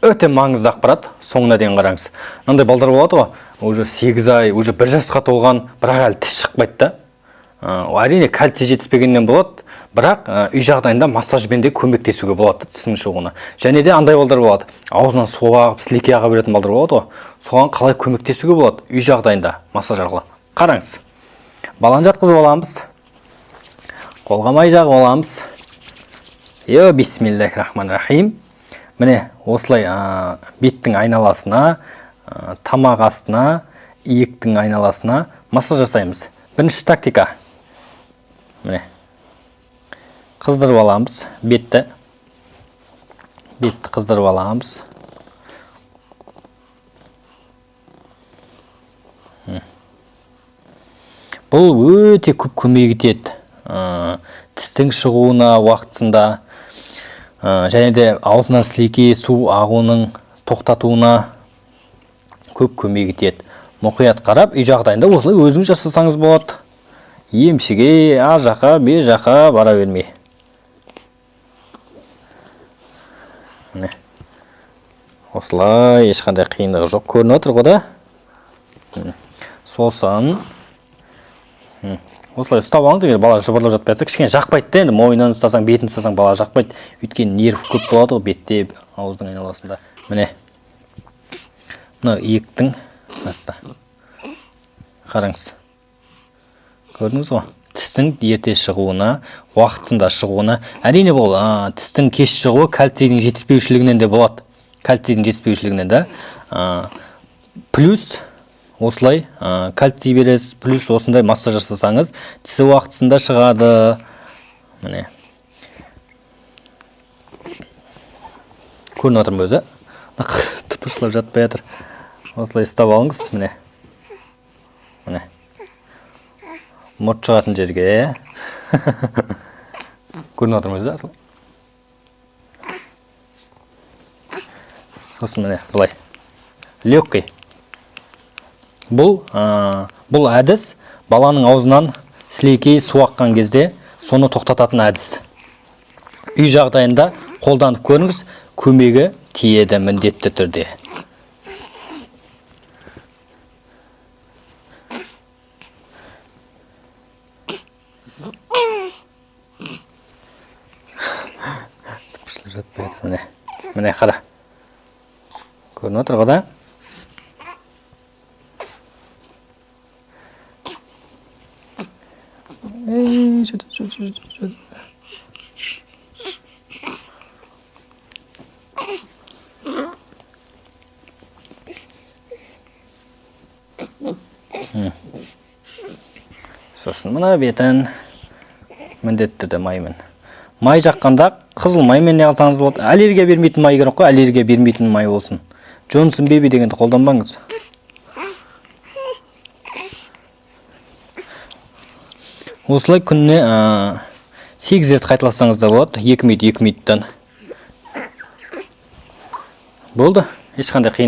өте маңызды ақпарат, соңына дейін қараңыз. Мынандай балдар болады ғой, уже 8 ай, уже 1 жасқа толған, бірақ әлі тіс шықпайды да. Әрине кальций жетіспегеннен болады, бірақ үй жағдайында массажбен де көмектесуге болады тістің шығуына. Және де андай балдар болады, аузынан су ағып, сілекей аға беретін балдар болады ғой. Соған қалай көмектесуге болады үй жағдайында массаж арқылы. Қараңыз. Баланы жатқызып аламыз. Қолға май жағып аламыз. Бисмиллахиррахманиррахим. Міне, осылай беттің айналасына, тамақ астына, иектің айналасына массаж жасаймыз. Бірінші тактика. Міне. Қыздырып аламыз бетті. Бетті қыздырып аламыз. Бұл өте көп көмек етеді. Тістің шығуына уақытында, және де аузынан сілекей су ағуының тоқтатуына көп көмек етеді. Мұқият қарап, үй жағдайында осылай өзіңіз жасасаңыз болады. Емшіге, ар жаққа, бер жаққа бара бермей. Осылай ешқандай қиындығы жоқ. Көрініп отыр ғой да? Сосын осылай ұстап алыңыз, егер бала жыбырлап жатпай жатса, кішкене жақпайды да, енді мойнын ұстасаң, бетін ұстасаң, бала жақпайды. Өйткені нерв көп болады ғой бетте, ауыздың айналасында. Міне. Мынау иектің астында. Қараңыз. Көрдіңіз ғой? Тістің ерте шығуына, уақытында шығуына. Әрине бұл тістің кеш шығуы кальцийдің жетіспеушілігінен де болады. Кальцийдің жетіспеушілігінен де. Плюс осылай кальций бересіз, плюс осындай массаж жасасаңыз, тісі уақытысында шығады. Міне. Көрініп отырмын өзі. Тыпыршылап жатпай жатыр. Осылай ұстап алыңыз, міне. Міне. Мұрт шығатын жерге. Көрініп отырмын өзі, асыл. Сосын міне, бұлай. Легкий. Бұл әдіс баланың аузынан сілекей су аққан кезде соны тоқтататын әдіс. Үй жағдайында қолданып көріңіз, көмегі тиеді міндетті түрде. Міне қара. Көрініп отыр ғой да? Сосын мына бетін міндетті түрде маймен. Май жаққанда қызыл маймен не алсаңыз болады. Аллергия бермейтін май керек қой, аллергия бермейтін май болсын. Джонсон Беби дегенді қолданбаңыз. Осылай күніне 8 рет қайталасаңыз да болады, 2 минуттан. Болды, ешқандай қиын.